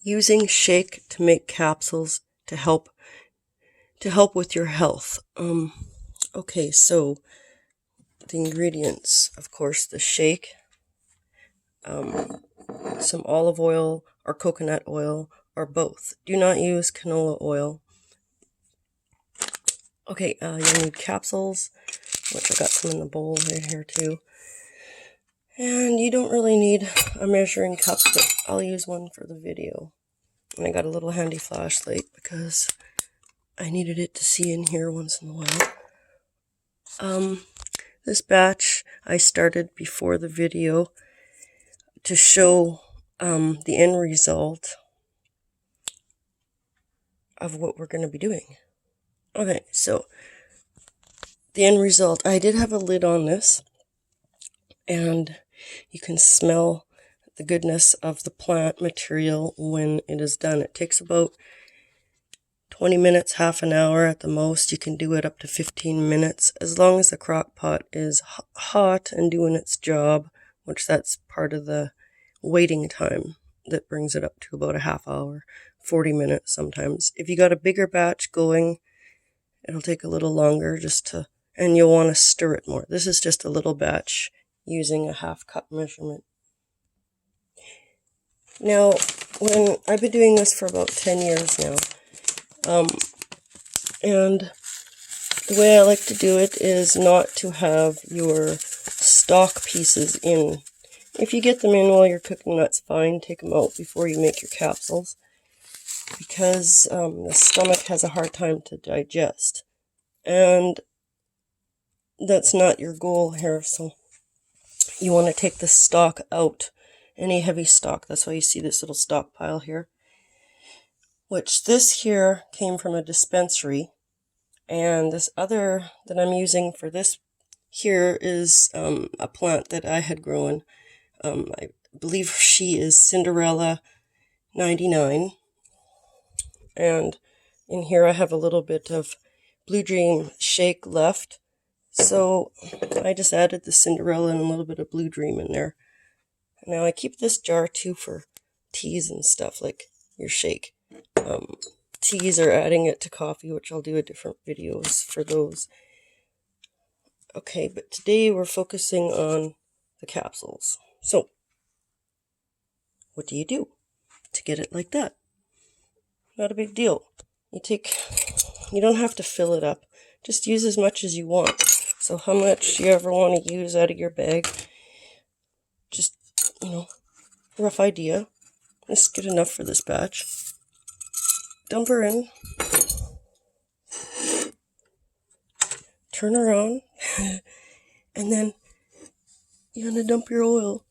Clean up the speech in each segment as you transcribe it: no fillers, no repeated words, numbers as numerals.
using shake to make capsules to help with your health. Okay, so the ingredients, of course, the shake, some olive oil or coconut oil or both. Do not use canola oil. Okay, you need capsules, which I got some in the bowl right here too. And you don't really need a measuring cup, but I'll use one for the video. And I got a little handy flashlight because I needed it to see in here once in a while. This batch I started before the video to show the end result of what we're going to be doing. Okay, so the end result, I did have a lid on this, and you can smell the goodness of the plant material when it is done. It takes about 20 minutes, half an hour at the most. You can do it up to 15 minutes as long as the crock pot is hot and doing its job, which that's part of the waiting time that brings it up to about a half hour, 40 minutes sometimes. If you got a bigger batch going, it'll take a little longer and you'll want to stir it more. This is just a little batch using a half cup measurement. Now, when I've been doing this for about 10 years now, and the way I like to do it is not to have your stock pieces in. If you get them in while you're cooking, that's fine. Take them out before you make your capsules, because the stomach has a hard time to digest. And that's not your goal here, so you want to take the stock out, any heavy stock. That's why you see this little stockpile here, which this here came from a dispensary, and this other that I'm using for this here is a plant that I had grown. I believe she is Cinderella 99, and in here I have a little bit of Blue Dream shake left, so I just added the Cinderella and a little bit of Blue Dream in there. Now I keep this jar too for teas and stuff like your shake. Teas or adding it to coffee, which I'll do a different videos for those. Okay, but today we're focusing on the capsules. So, what do you do to get it like that? Not a big deal. You don't have to fill it up. Just use as much as you want. So how much you ever want to use out of your bag, just, rough idea. This is good enough for this batch. Dump her in. Turn her on. And then you're going to dump your oil.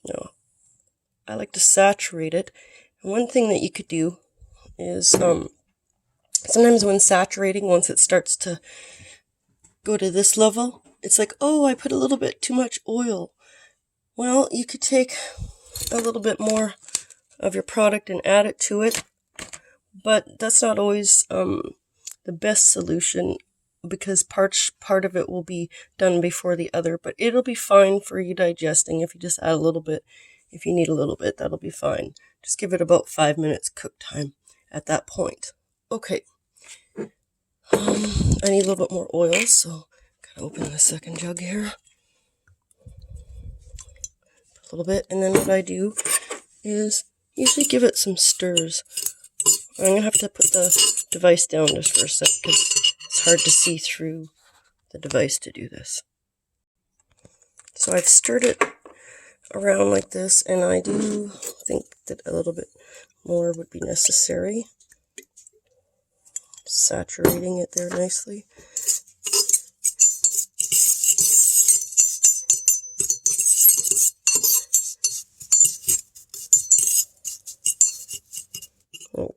No. I like to saturate it. And one thing that you could do is sometimes when saturating, once it starts to go to this level, it's like, oh, I put a little bit too much oil. Well, you could take a little bit more of your product and add it to it, but that's not always the best solution, because part of it will be done before the other, but it'll be fine for you digesting if you just add a little bit. If you need a little bit, that'll be fine. Just give it about 5 minutes cook time at that point. Okay, I need a little bit more oil, so gotta open the second jug here. A little bit, and then what I do is usually give it some stirs. I'm going to have to put the device down just for a sec because it's hard to see through the device to do this. So I've stirred it around like this, and I do think that a little bit more would be necessary. Saturating it there nicely.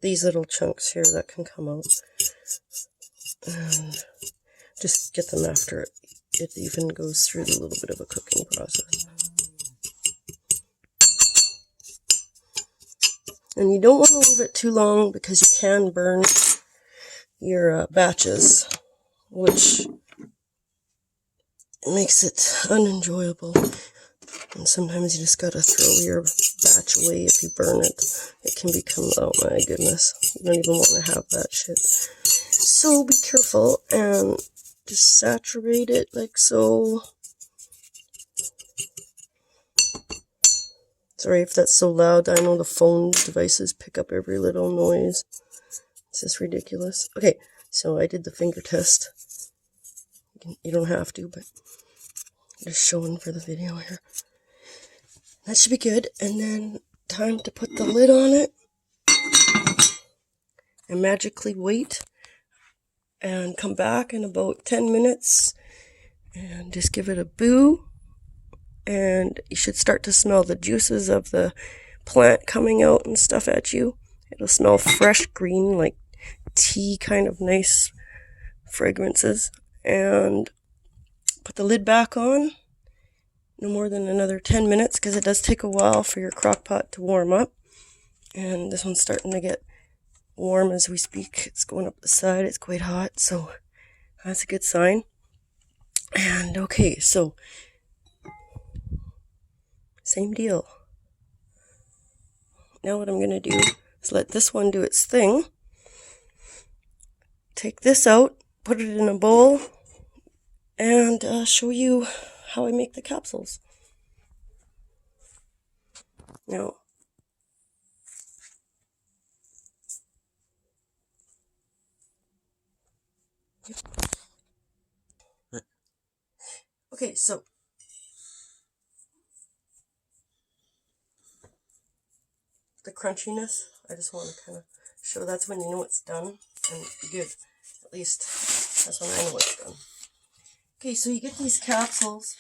These little chunks here that can come out, and just get them after it even goes through the little bit of a cooking process. And you don't want to leave it too long because you can burn your batches, which makes it unenjoyable. And sometimes you just gotta throw your batch away if you burn it. It can become, oh my goodness, you don't even want to have that shit. So be careful and just saturate it like so. Sorry if that's so loud. I know the phone devices pick up every little noise. It's just ridiculous. Okay, so I did the finger test. You don't have to, but I'm just showing for the video here. That should be good. And then time to put the lid on it and magically wait and come back in about 10 minutes and just give it a boo. And you should start to smell the juices of the plant coming out and stuff at you. It'll smell fresh green, like tea, kind of nice fragrances. And put the lid back on. No more than another 10 minutes because it does take a while for your crock pot to warm up. And this one's starting to get warm as we speak. It's going up the side. It's quite hot, so that's a good sign. And okay, so same deal. Now what I'm going to do is let this one do its thing. Take this out, put it in a bowl, and show you how I make the capsules. Now, okay, so the crunchiness, I just want to kind of show that's when you know it's done and good. At least that's when I know it's done. Okay, so you get these capsules.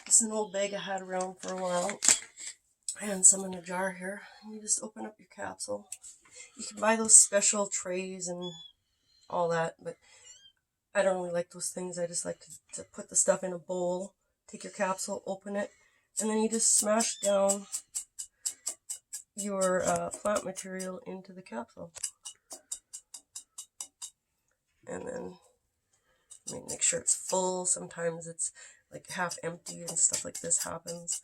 This is an old bag I had around for a while, and some in a jar here. And you just open up your capsule. You can buy those special trays and all that, but I don't really like those things. I just like to put the stuff in a bowl, take your capsule, open it, and then you just smash down your plant material into the capsule. And then make sure it's full. Sometimes it's like half empty and stuff like this happens.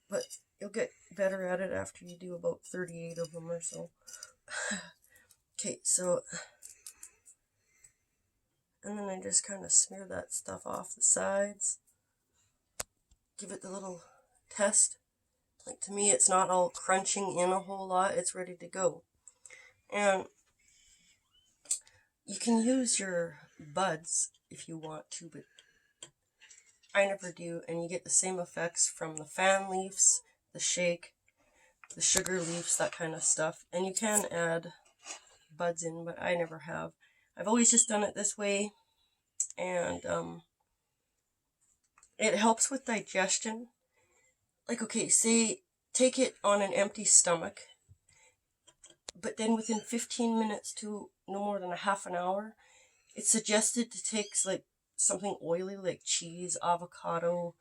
But you'll get better at it after you do about 38 of them or so. Okay, so, and then I just kind of smear that stuff off the sides. Give it the little test. Like, to me, it's not all crunching in a whole lot. It's ready to go. And you can use your buds if you want to, but I never do. And you get the same effects from the fan leaves, the shake, the sugar leaves, that kind of stuff. And you can add buds in, but I never have. I've always just done it this way. And it helps with digestion. Like, okay, say, take it on an empty stomach, but then within 15 minutes to no more than a half an hour, it's suggested to take like something oily like cheese, avocado,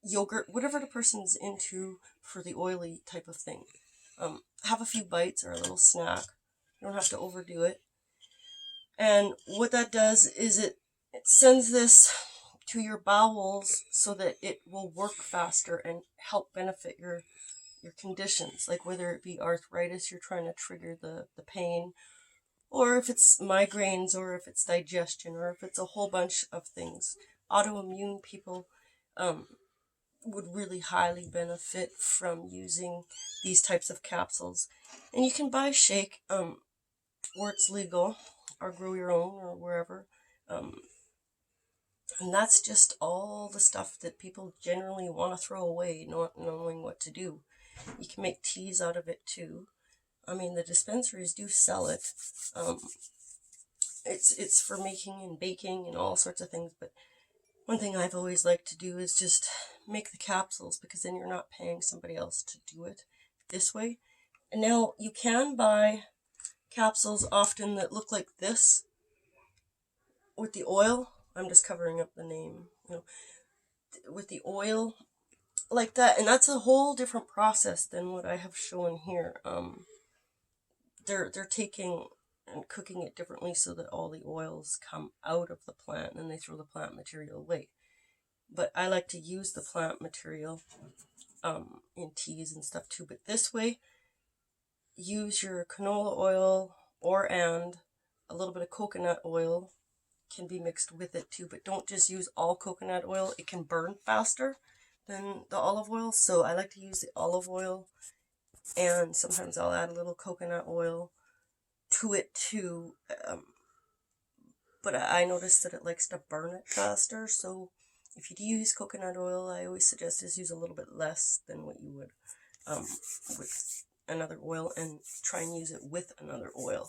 yogurt, whatever the person's into for the oily type of thing. Have a few bites or a little snack. You don't have to overdo it. And what that does is it sends this to your bowels so that it will work faster and help benefit your conditions, like whether it be arthritis, you're trying to trigger the pain, or if it's migraines, or if it's digestion, or if it's a whole bunch of things. Autoimmune people would really highly benefit from using these types of capsules. And you can buy shake where it's legal, or grow your own, or wherever. And that's just all the stuff that people generally want to throw away, not knowing what to do. You can make teas out of it too. I mean, the dispensaries do sell it. It's for making and baking and all sorts of things. But one thing I've always liked to do is just make the capsules, because then you're not paying somebody else to do it this way. And now you can buy capsules often that look like this with the oil. I'm just covering up the name, with the oil like that, and that's a whole different process than what I have shown here. They're taking and cooking it differently so that all the oils come out of the plant, and they throw the plant material away. but I like to use the plant material in teas and stuff too. But this way, use your canola oil and a little bit of coconut oil can be mixed with it too, but don't just use all coconut oil. It can burn faster than the olive oil, so I like to use the olive oil, and sometimes I'll add a little coconut oil to it too, but I noticed that it likes to burn it faster, so if you do use coconut oil, I always suggest just use a little bit less than what you would with another oil, and try and use it with another oil.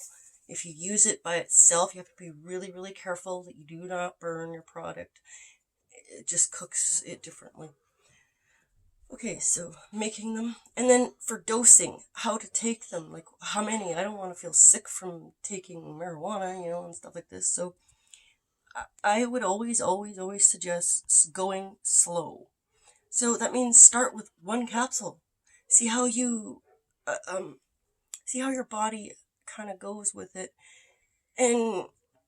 If you use it by itself, you have to be really, really careful that you do not burn your product. It just cooks it differently. Okay, so making them, and then for dosing, how to take them, like how many. I don't want to feel sick from taking marijuana, and stuff like this. So I would always suggest going slow. So that means start with one capsule. See how you, see how your body kind of goes with it, and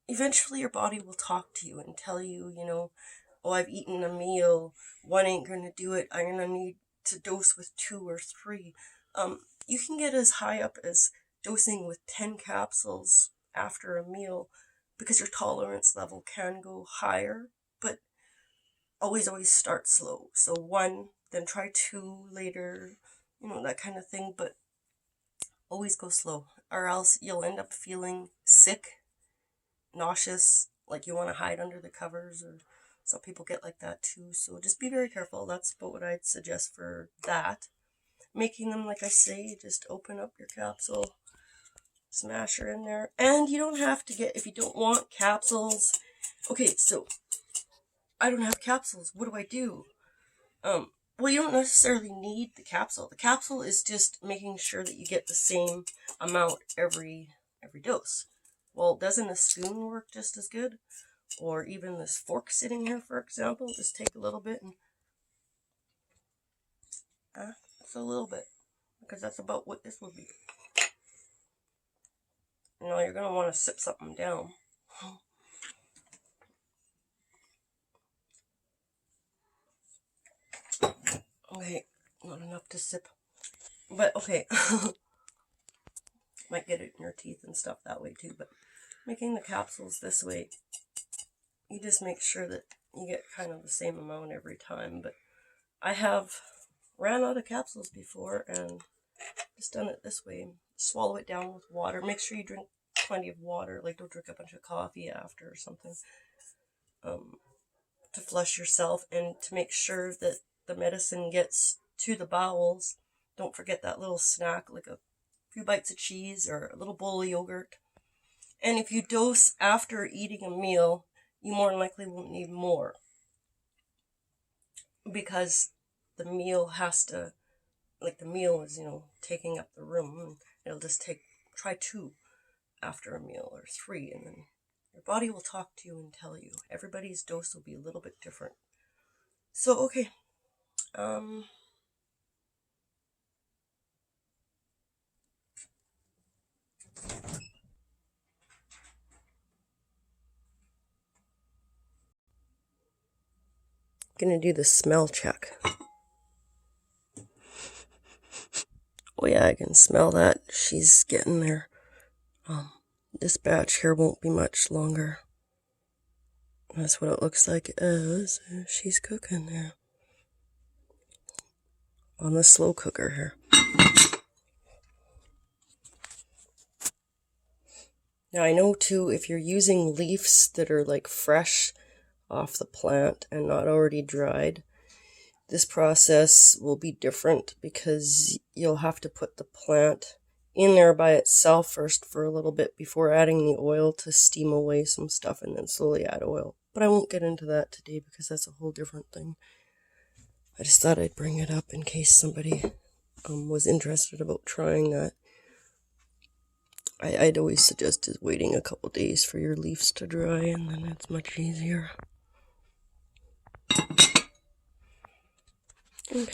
eventually your body will talk to you and tell you, oh, I've eaten a meal, one ain't gonna do it, I'm gonna need to dose with 2 or 3. You can get as high up as dosing with 10 capsules after a meal, because your tolerance level can go higher, but always start slow. So 1, then try 2 later, that kind of thing, but always go slow, or else you'll end up feeling sick, nauseous, like you want to hide under the covers, or some people get like that too. So just be very careful. That's about what I'd suggest for that. Making them, like I say, just open up your capsule, smash her in there, and you don't have to get, if you don't want capsules. Okay, so I don't have capsules. What do I do? Well, you don't necessarily need the capsule. The capsule is just making sure that you get the same amount every dose. Well, doesn't a spoon work just as good? Or even this fork sitting here, for example, just take a little bit and just a little bit, because that's about what this would be. You're going to want to sip something down. Okay, not enough to sip, but okay. Might get it in your teeth and stuff that way too, but making the capsules this way, you just make sure that you get kind of the same amount every time. But I have ran out of capsules before and just done it this way. Swallow it down with water. Make sure you drink plenty of water, like don't drink a bunch of coffee after or something, to flush yourself, and to make sure that the medicine gets to the bowels. Don't forget that little snack, like a few bites of cheese or a little bowl of yogurt. And if you dose after eating a meal, you more than likely won't need more, because the meal has to, like the meal is, taking up the room. It'll just try 2 after a meal, or 3, and then your body will talk to you and tell you. Everybody's dose will be a little bit different. So, okay. Gonna do the smell check. Oh yeah, I can smell that. She's getting there. This batch here won't be much longer. That's what it looks like as she's cooking there. On the slow cooker here. Now I know too, if you're using leaves that are like fresh off the plant and not already dried, this process will be different, because you'll have to put the plant in there by itself first for a little bit before adding the oil to steam away some stuff, and then slowly add oil. But I won't get into that today, because that's a whole different thing. I just thought I'd bring it up in case somebody was interested about trying that. I'd always suggest is waiting a couple days for your leaves to dry, and then it's much easier. Okay.